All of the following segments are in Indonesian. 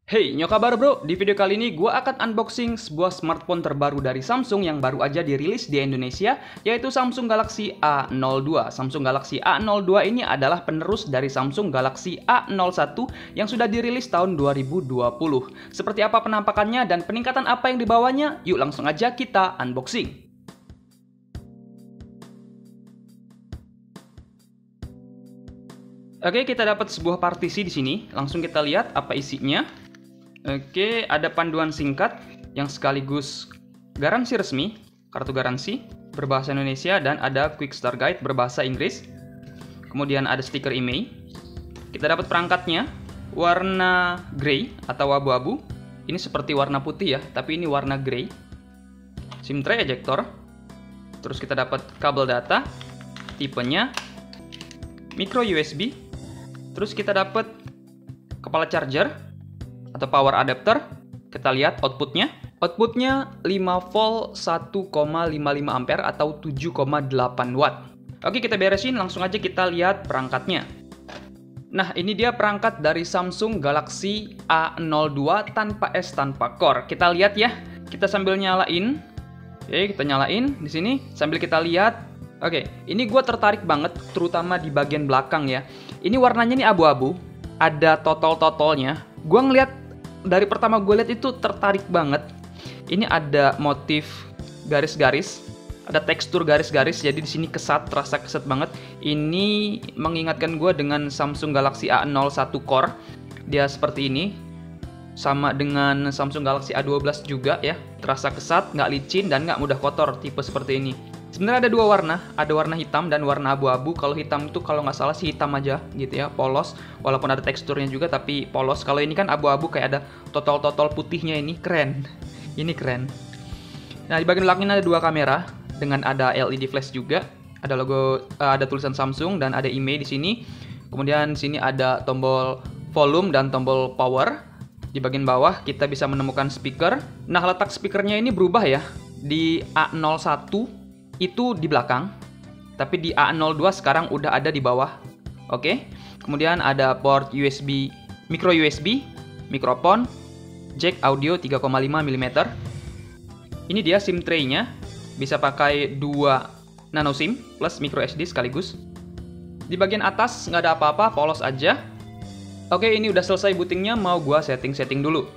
Hey, kabar bro? Di video kali ini gue akan unboxing sebuah smartphone terbaru dari Samsung yang baru aja dirilis di Indonesia, yaitu Samsung Galaxy A02. Samsung Galaxy A02 ini adalah penerus dari Samsung Galaxy A01 yang sudah dirilis tahun 2020. Seperti apa penampakannya dan peningkatan apa yang dibawanya? Yuk langsung aja kita unboxing. Oke, kita dapat sebuah partisi di sini. Langsung kita lihat apa isinya. Oke, ada panduan singkat yang sekaligus garansi resmi, kartu garansi berbahasa Indonesia, dan ada quick start guide berbahasa Inggris. Kemudian ada stiker IMEI. Kita dapat perangkatnya warna grey atau abu-abu. Ini seperti warna putih ya, tapi ini warna grey. SIM tray ejector. Terus kita dapat kabel data, tipenya micro USB. Terus kita dapat kepala charger atau power adapter. Kita lihat outputnya. Outputnya 5 volt 1,55 ampere atau 7,8 watt. Oke, kita beresin, langsung aja kita lihat perangkatnya. Nah, ini dia perangkat dari Samsung Galaxy A02 tanpa S, tanpa core. Kita lihat ya. Kita sambil nyalain. Oke, kita nyalain di sini sambil kita lihat. Oke, ini gue tertarik banget terutama di bagian belakang ya. Ini warnanya nih abu-abu. Ada totol-totolnya. Gue ngeliat dari pertama gue lihat itu tertarik banget. Ini ada motif garis-garis, ada tekstur garis-garis, jadi di sini kesat, terasa kesat banget. Ini mengingatkan gue dengan Samsung Galaxy A01 Core. Dia seperti ini, sama dengan Samsung Galaxy A12 juga ya. Terasa kesat, nggak licin dan nggak mudah kotor, tipe seperti ini. Sebenarnya ada dua warna, ada warna hitam dan warna abu-abu. Kalau hitam itu kalau nggak salah sih hitam aja gitu ya, polos. Walaupun ada teksturnya juga tapi polos. Kalau ini kan abu-abu kayak ada totol-totol putihnya, ini keren. Ini keren. Nah, di bagian belakang ini ada dua kamera dengan ada LED flash juga. Ada logo, ada tulisan Samsung dan ada IMEI di sini. Kemudian di sini ada tombol volume dan tombol power. Di bagian bawah kita bisa menemukan speaker. Nah, letak speakernya ini berubah ya. Di A01 itu di belakang, tapi di A02 sekarang udah ada di bawah. Oke. Kemudian ada port USB, micro USB, mikrofon, jack audio 3,5 mm. Ini dia SIM tray-nya, bisa pakai 2 nano SIM plus micro SD sekaligus. Di bagian atas nggak ada apa-apa, polos aja. Oke, ini udah selesai bootingnya, mau gua setting-setting dulu.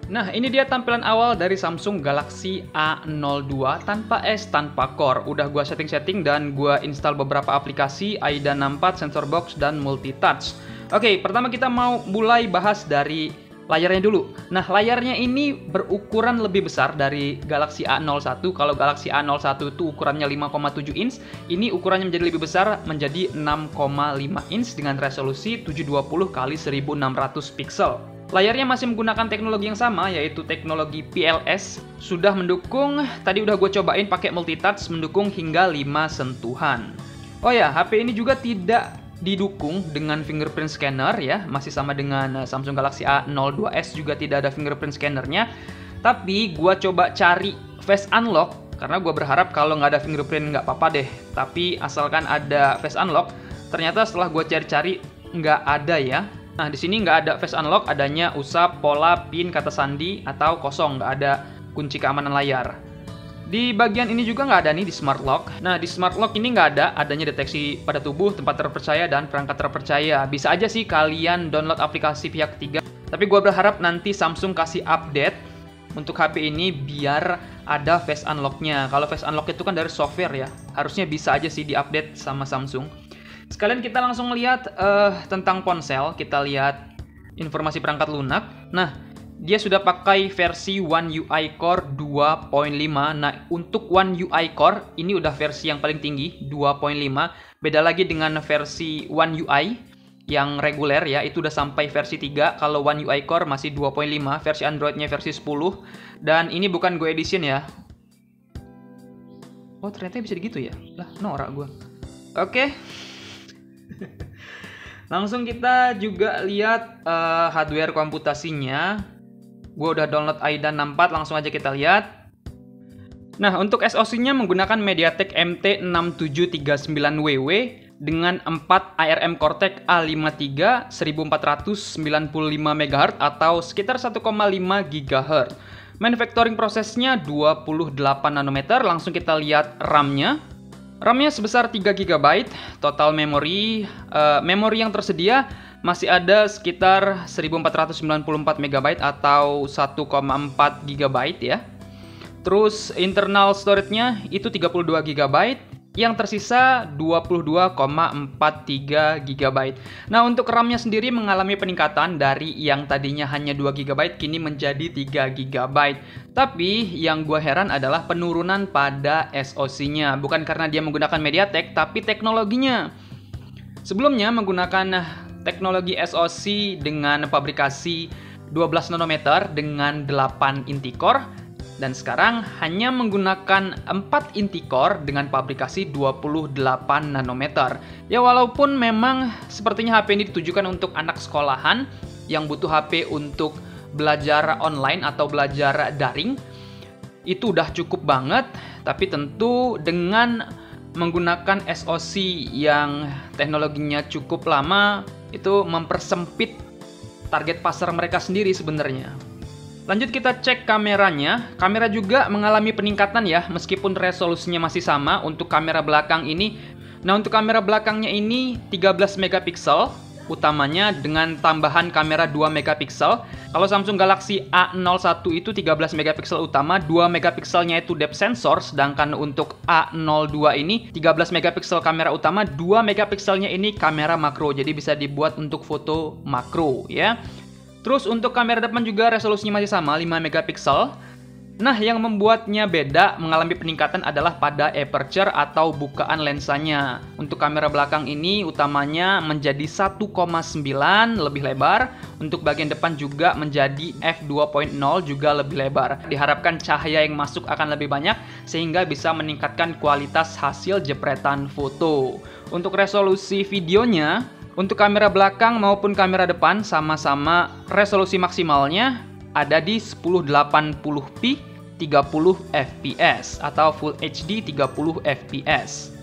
Nah, ini dia tampilan awal dari Samsung Galaxy A02 tanpa S, tanpa core. Udah gua setting-setting dan gua install beberapa aplikasi, AIDA 64, sensor box, dan multitouch. Oke, pertama kita mau mulai bahas dari layarnya dulu. Nah, layarnya ini berukuran lebih besar dari Galaxy A01. Kalau Galaxy A01 itu ukurannya 5,7 inch, ini ukurannya menjadi lebih besar, menjadi 6,5 inch dengan resolusi 720 x 1600 pixel. Layarnya masih menggunakan teknologi yang sama, yaitu teknologi PLS. Sudah mendukung, tadi udah gue cobain pakai multitouch, mendukung hingga 5 sentuhan. Oh ya, HP ini juga tidak didukung dengan fingerprint scanner ya, masih sama dengan Samsung Galaxy A02s juga tidak ada fingerprint scannernya. Tapi gue coba cari face unlock, karena gue berharap kalau nggak ada fingerprint nggak apa-apa deh. Tapi asalkan ada face unlock, ternyata setelah gue cari-cari nggak ada ya. Nah, di sini nggak ada face unlock, adanya usap, pola, pin, kata sandi, atau kosong, nggak ada kunci keamanan layar. Di bagian ini juga nggak ada nih di smart lock. Nah, di smart lock ini nggak ada, adanya deteksi pada tubuh, tempat terpercaya, dan perangkat terpercaya. Bisa aja sih kalian download aplikasi pihak ketiga. Tapi gue berharap nanti Samsung kasih update untuk HP ini biar ada face unlock-nya. Kalau face unlock itu kan dari software ya, harusnya bisa aja sih diupdate sama Samsung. Sekalian kita langsung lihat tentang ponsel, kita lihat informasi perangkat lunak. Nah, dia sudah pakai versi One UI Core 2.5. Nah, untuk One UI Core, ini udah versi yang paling tinggi, 2.5. Beda lagi dengan versi One UI yang reguler ya, itu udah sampai versi 3. Kalau One UI Core masih 2.5, versi Androidnya versi 10. Dan ini bukan Go Edition ya. Oh, ternyata bisa gitu ya? Lah, norak gue. Oke. Langsung kita juga lihat hardware komputasinya. Gue udah download AIDA 64, langsung aja kita lihat. Nah, untuk SoC-nya menggunakan MediaTek MT6739WW dengan 4 ARM Cortex A53 1495 MHz atau sekitar 1,5 GHz. Manufacturing prosesnya 28 nanometer. Langsung kita lihat RAM-nya. RAM-nya sebesar 3 GB. Total memori yang tersedia masih ada sekitar 1494 MB atau 1,4 GB ya. Terus internal storage-nya itu 32 GB. Yang tersisa 22,43 GB. Nah, untuk RAM-nya sendiri mengalami peningkatan dari yang tadinya hanya 2 GB kini menjadi 3 GB. Tapi yang gua heran adalah penurunan pada SoC-nya. Bukan karena dia menggunakan MediaTek, tapi teknologinya. Sebelumnya menggunakan teknologi SoC dengan pabrikasi 12 nanometer dengan 8 inti core. Dan sekarang hanya menggunakan 4 inti core dengan pabrikasi 28 nanometer. Ya, walaupun memang sepertinya HP ini ditujukan untuk anak sekolahan yang butuh HP untuk belajar online atau belajar daring, itu udah cukup banget. Tapi tentu dengan menggunakan SoC yang teknologinya cukup lama, itu mempersempit target pasar mereka sendiri sebenarnya. Lanjut kita cek kameranya. Kamera juga mengalami peningkatan ya, meskipun resolusinya masih sama untuk kamera belakang ini. Nah, untuk kamera belakangnya ini 13 megapiksel utamanya dengan tambahan kamera 2 megapiksel. Kalau Samsung Galaxy A01 itu 13 megapiksel utama, 2 megapikselnya itu depth sensor, sedangkan untuk A02 ini 13 megapiksel kamera utama, 2 megapikselnya ini kamera makro. Jadi bisa dibuat untuk foto makro ya. Terus untuk kamera depan juga resolusinya masih sama, 5 megapiksel. Nah, yang membuatnya beda mengalami peningkatan adalah pada aperture atau bukaan lensanya. Untuk kamera belakang ini utamanya menjadi 1,9 lebih lebar. Untuk bagian depan juga menjadi f2.0 juga lebih lebar. Diharapkan cahaya yang masuk akan lebih banyak sehingga bisa meningkatkan kualitas hasil jepretan foto. Untuk resolusi videonya, untuk kamera belakang maupun kamera depan sama-sama resolusi maksimalnya ada di 1080p 30 fps atau Full HD 30 fps.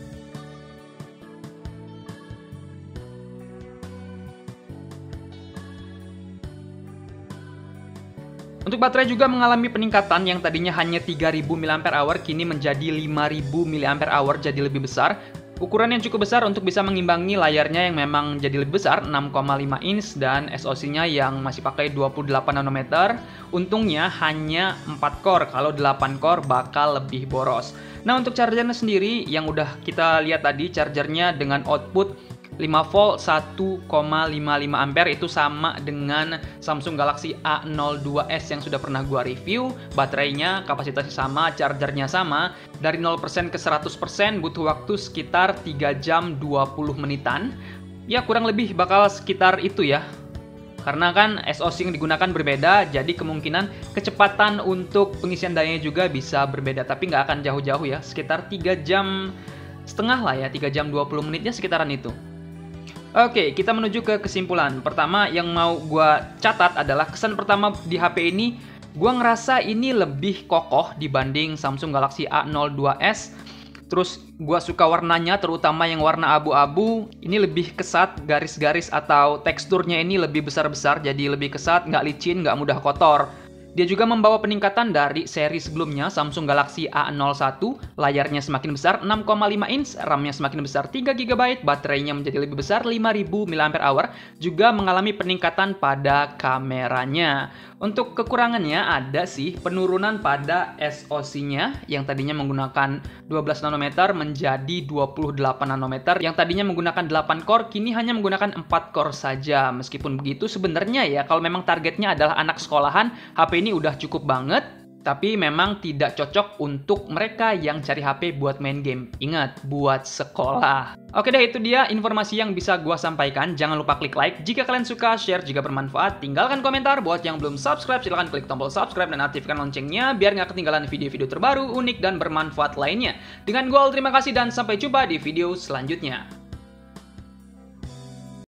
Untuk baterai juga mengalami peningkatan, yang tadinya hanya 3000 mAh kini menjadi 5000 mAh, jadi lebih besar. Ukuran yang cukup besar untuk bisa mengimbangi layarnya yang memang jadi lebih besar, 6,5 inch, dan SoC-nya yang masih pakai 28 nanometer. Untungnya hanya 4 core, kalau 8 core bakal lebih boros. Nah, untuk chargernya sendiri yang udah kita lihat tadi, chargernya dengan output 5 volt 1,55 ampere, itu sama dengan Samsung Galaxy A02s yang sudah pernah gua review. Baterainya kapasitasnya sama, chargernya sama. Dari 0% ke 100% butuh waktu sekitar 3 jam 20 menitan. Ya, kurang lebih bakal sekitar itu ya. Karena kan SoC yang digunakan berbeda, jadi kemungkinan kecepatan untuk pengisian dayanya juga bisa berbeda. Tapi nggak akan jauh-jauh ya, sekitar 3 jam setengah lah ya, 3 jam 20 menitnya sekitaran itu. Oke, kita menuju ke kesimpulan. Pertama yang mau gua catat adalah kesan pertama di HP ini, gua ngerasa ini lebih kokoh dibanding Samsung Galaxy A02s. Terus gua suka warnanya, terutama yang warna abu-abu. Ini lebih kesat, garis-garis atau teksturnya ini lebih besar-besar, jadi lebih kesat, nggak licin, nggak mudah kotor. Dia juga membawa peningkatan dari seri sebelumnya, Samsung Galaxy A01. Layarnya semakin besar, 6,5 inch, RAM-nya semakin besar, 3 GB, baterainya menjadi lebih besar, 5000 mAh, juga mengalami peningkatan pada kameranya. Untuk kekurangannya ada sih penurunan pada SoC-nya, yang tadinya menggunakan 12 nanometer menjadi 28 nanometer, yang tadinya menggunakan 8 core, kini hanya menggunakan 4 core saja. Meskipun begitu, sebenarnya ya, kalau memang targetnya adalah anak sekolahan, HP ini udah cukup banget, tapi memang tidak cocok untuk mereka yang cari HP buat main game. Ingat, buat sekolah. Oke deh, itu dia informasi yang bisa gua sampaikan. Jangan lupa klik like jika kalian suka, share jika bermanfaat, tinggalkan komentar. Buat yang belum subscribe, silahkan klik tombol subscribe dan aktifkan loncengnya biar nggak ketinggalan video-video terbaru, unik, dan bermanfaat lainnya. Dengan gua, terima kasih dan sampai jumpa di video selanjutnya.